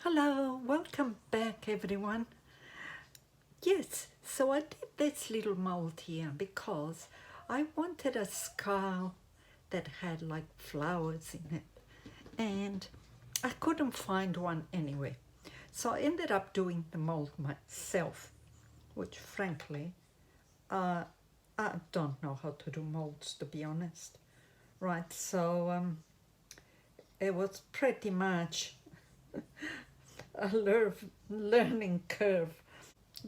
Hello, welcome back everyone. Yes, so I did this little mold here because I wanted a skull that had like flowers in it and I couldn't find one anywhere. So I ended up doing the mold myself, which frankly, I don't know how to do molds, to be honest. Right, so it was pretty much a learning curve.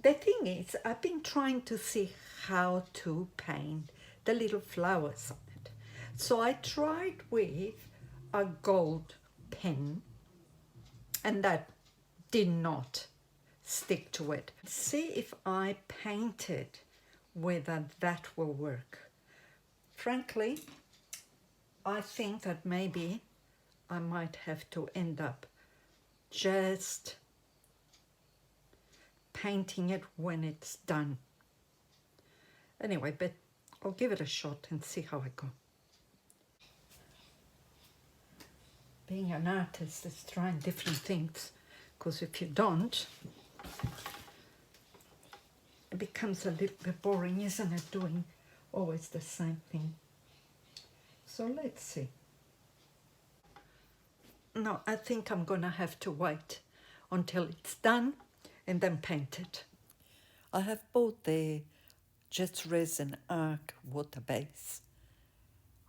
The thing is, I've been trying to see how to paint the little flowers on it. So I tried with a gold pen and that did not stick to it. See if I paint it, whether that will work. Frankly, I think that maybe I might have to end up just painting it when it's done. Anyway, but I'll give it a shot and see how I go. Being an artist is trying different things, because if you don't, it becomes a little bit boring, isn't it, doing always the same thing? So let's see. No, I think I'm gonna have to wait until it's done and then paint it. I have bought the Justresin ARC water base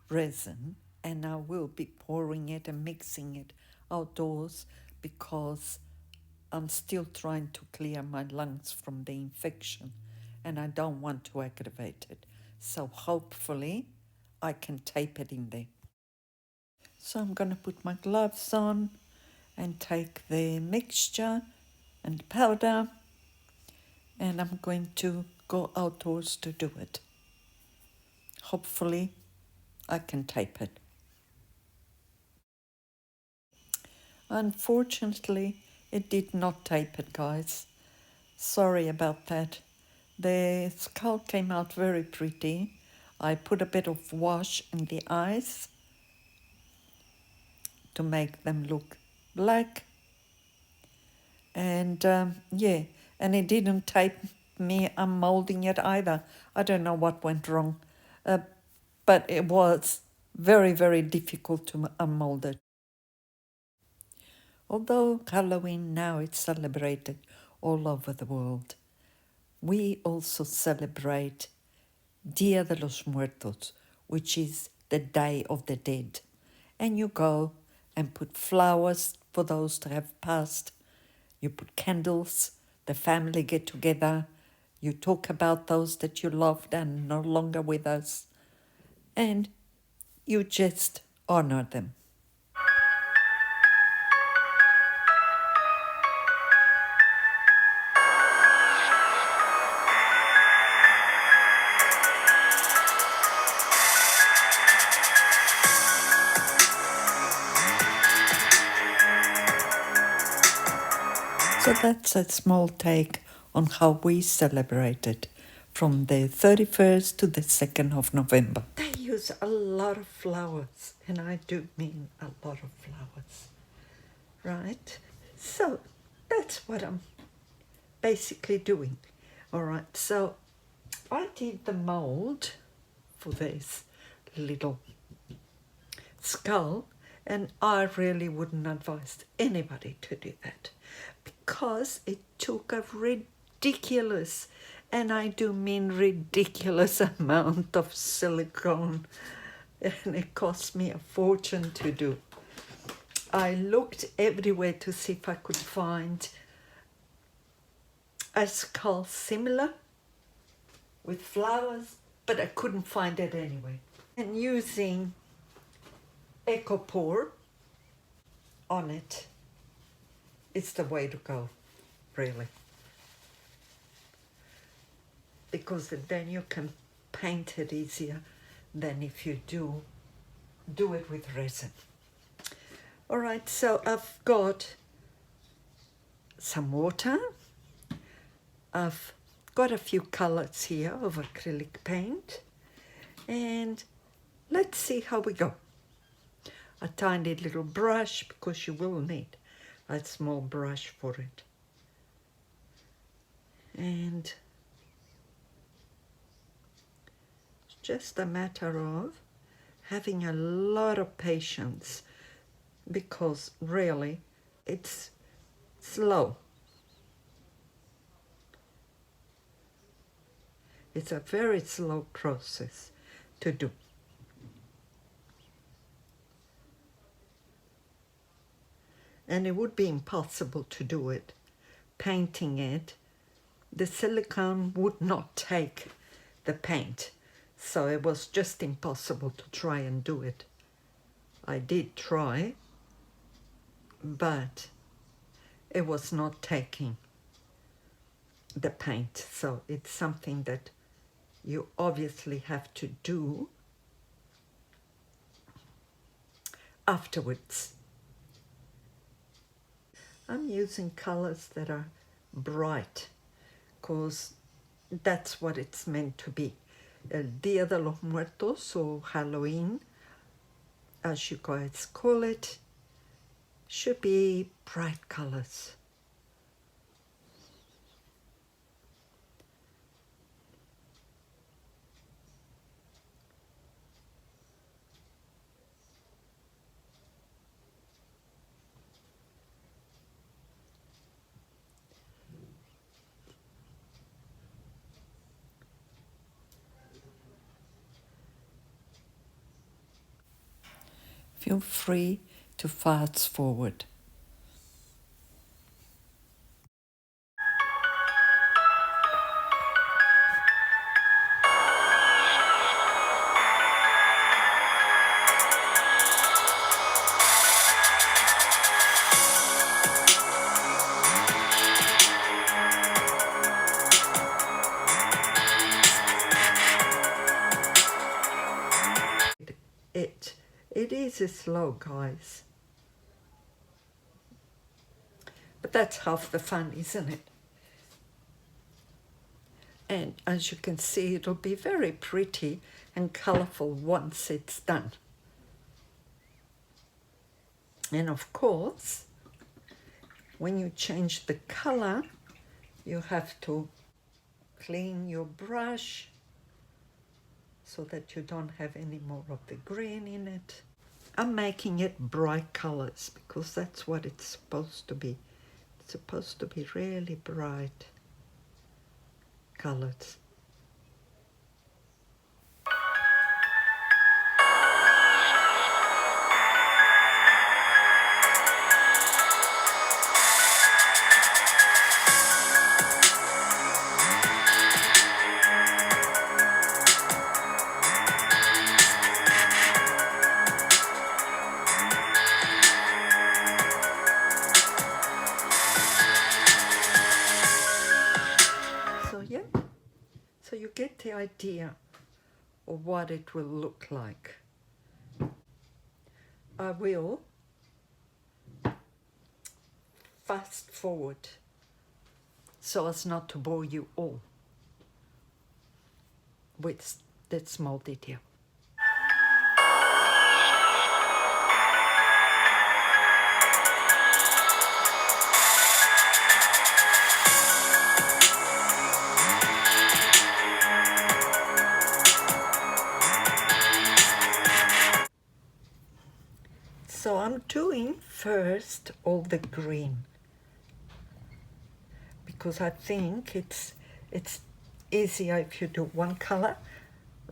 resin, and I will be pouring it and mixing it outdoors because I'm still trying to clear my lungs from the infection and I don't want to aggravate it. So hopefully I can tape it in there. So I'm going to put my gloves on and take the mixture and the powder, and I'm going to go outdoors to do it. Hopefully I can tape it. Unfortunately, it did not tape it, guys. Sorry about that. The skull came out very pretty. I put a bit of wash in the eyes to make them look black. And yeah, and it didn't tape me unmolding it either. I don't know what went wrong, but it was very, very difficult to unmold it. Although Halloween now is celebrated all over the world, we also celebrate Dia de los Muertos, which is the Day of the Dead. And you go and put flowers for those that have passed. You put candles, the family get together, you talk about those that you loved and no longer with us, and you just honor them. So that's a small take on how we celebrated from the 31st to the 2nd of November. They use a lot of flowers, and I do mean a lot of flowers, right? So that's what I'm basically doing. All right, so I did the mold for this little skull, and I really wouldn't advise anybody to do that because it took a ridiculous, and I do mean ridiculous, amount of silicone, and it cost me a fortune to do. I looked everywhere to see if I could find a skull similar with flowers, but I couldn't find it anyway. And using Ecopore on it is the way to go, really, because then you can paint it easier than if you do it with resin. All right, so I've got some water. I've got a few colors here of acrylic paint, and let's see how we go. A tiny little brush, because you will need a small brush for it. And it's just a matter of having a lot of patience, because really it's slow. It's a very slow process to do. And it would be impossible to do it painting it. The silicone would not take the paint, so it was just impossible to try and do it. I did try, but it was not taking the paint, so it's something that you obviously have to do afterwards. I'm using colors that are bright, because that's what it's meant to be. El Dia de los Muertos, or Halloween, as you guys call it, should be bright colors. Feel free to fast forward. It is slow, guys. But that's half the fun, isn't it? And as you can see, it'll be very pretty and colorful once it's done. And of course, when you change the color, you have to clean your brush so that you don't have any more of the green in it. I'm making it bright colors because that's what it's supposed to be. It's supposed to be really bright colors. So you get the idea of what it will look like. I will fast forward so as not to bore you all with that small detail. So I'm doing first all the green because I think it's easier if you do one color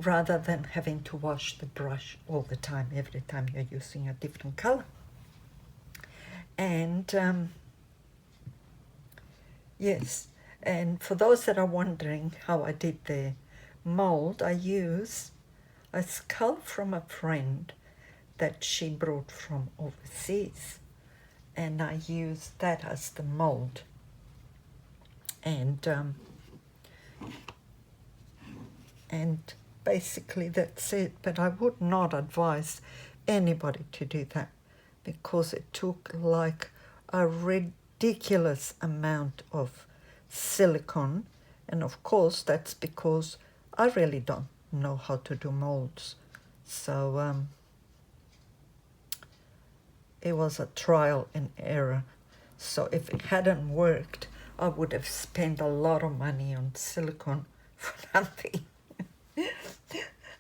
rather than having to wash the brush all the time, every time you're using a different color. And yes, and for those that are wondering how I did the mold, I use a skull from a friend that she brought from overseas, and I use that as the mold. And basically that's it, but I would not advise anybody to do that because it took like a ridiculous amount of silicone, and of course that's because I really don't know how to do molds. So it was a trial and error, So if it hadn't worked, I would have spent a lot of money on silicone for nothing.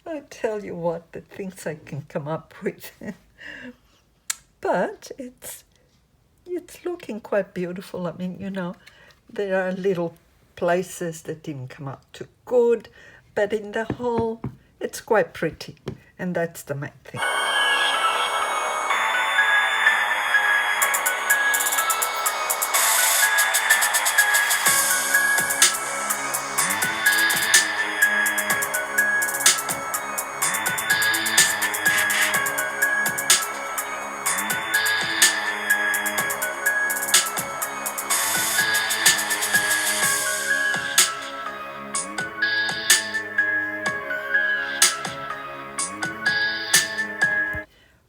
I tell you what, the things I can come up with. But it's looking quite beautiful. I mean, you know, there are little places that didn't come out too good, but in the whole, it's quite pretty, and that's the main thing.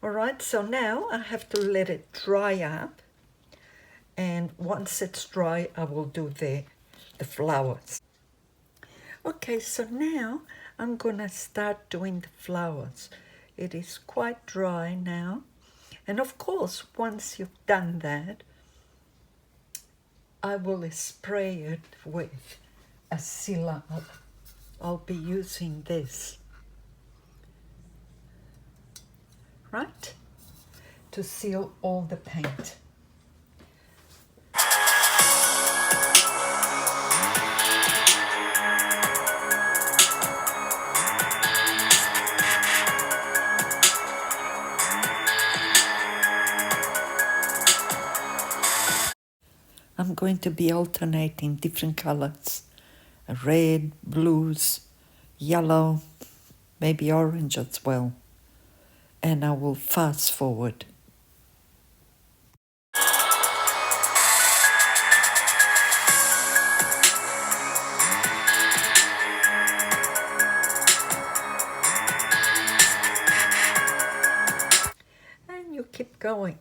Alright, so now I have to let it dry up, and once it's dry I will do the flowers. Okay, so now I'm gonna start doing the flowers. It is quite dry now, and of course once you've done that I will spray it with a sealer. I'll be using this, right, to seal all the paint. I'm going to be alternating different colors, red, blues, yellow, maybe orange as well. And I will fast forward. And you keep going,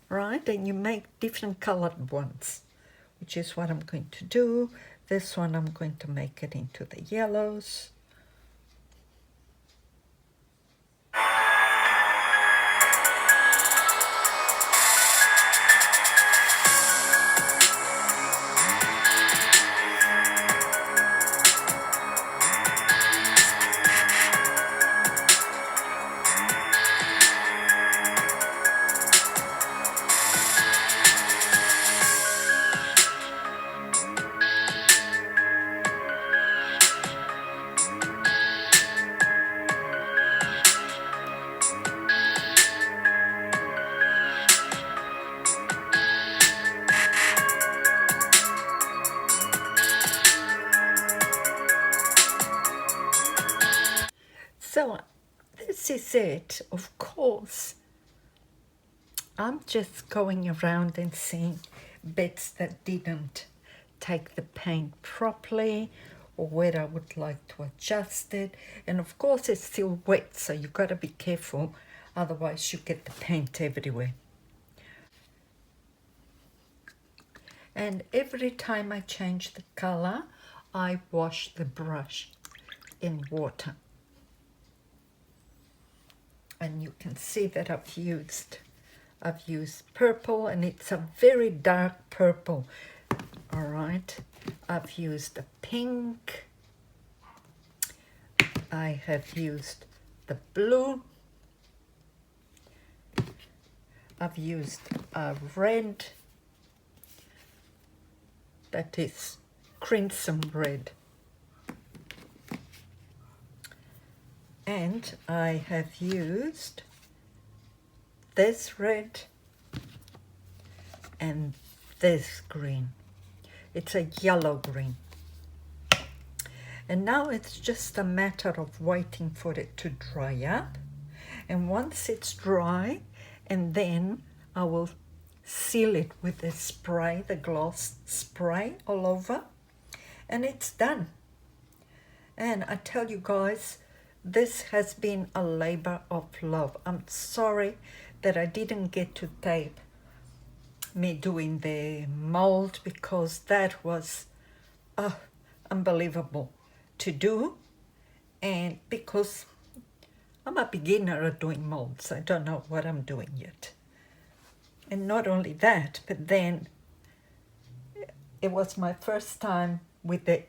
right? And you make different colored ones, which is what I'm going to do. This one I'm going to make it into the yellows. So this is it. Of course, I'm just going around and seeing bits that didn't take the paint properly, or where I would like to adjust it. And of course it's still wet, so you've got to be careful, otherwise you get the paint everywhere. And every time I change the color, I wash the brush in water. And you can see that I've used purple, and it's a very dark purple. All right, I've used a pink, I have used the blue, I've used a red, that is crimson red, and I have used this red and this green. It's a yellow green. And now it's just a matter of waiting for it to dry up. And once it's dry, and then I will seal it with the spray, the gloss spray all over, and it's done. And I tell you guys, this has been a labor of love. I'm sorry that I didn't get to tape me doing the mold, because that was unbelievable to do, and because I'm a beginner at doing molds, I don't know what I'm doing yet. And not only that, but then it was my first time with the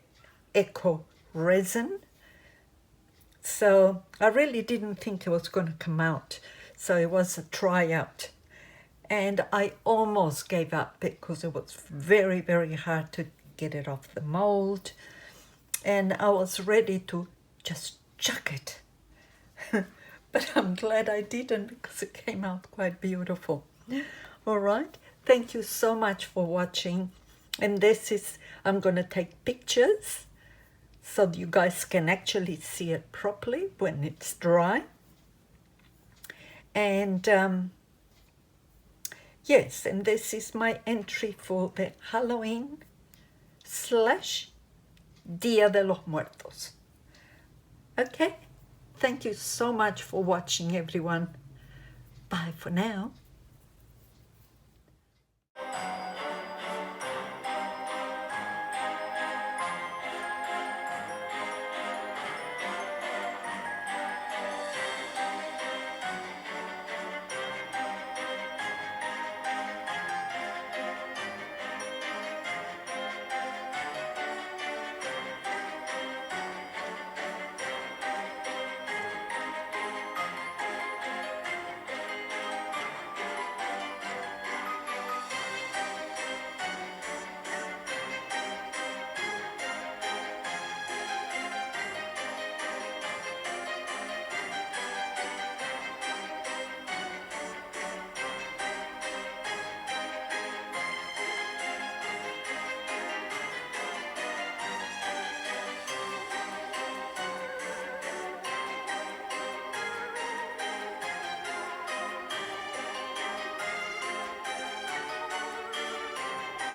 eco resin. So I really didn't think it was going to come out. So it was a tryout. And I almost gave up because it was very, very hard to get it off the mold. And I was ready to just chuck it. But I'm glad I didn't because it came out quite beautiful. All right. Thank you so much for watching. And this is, I'm going to take pictures so you guys can actually see it properly when it's dry. And yes, and this is my entry for the Halloween / Dia de los Muertos. Okay, thank you so much for watching, everyone. Bye for now.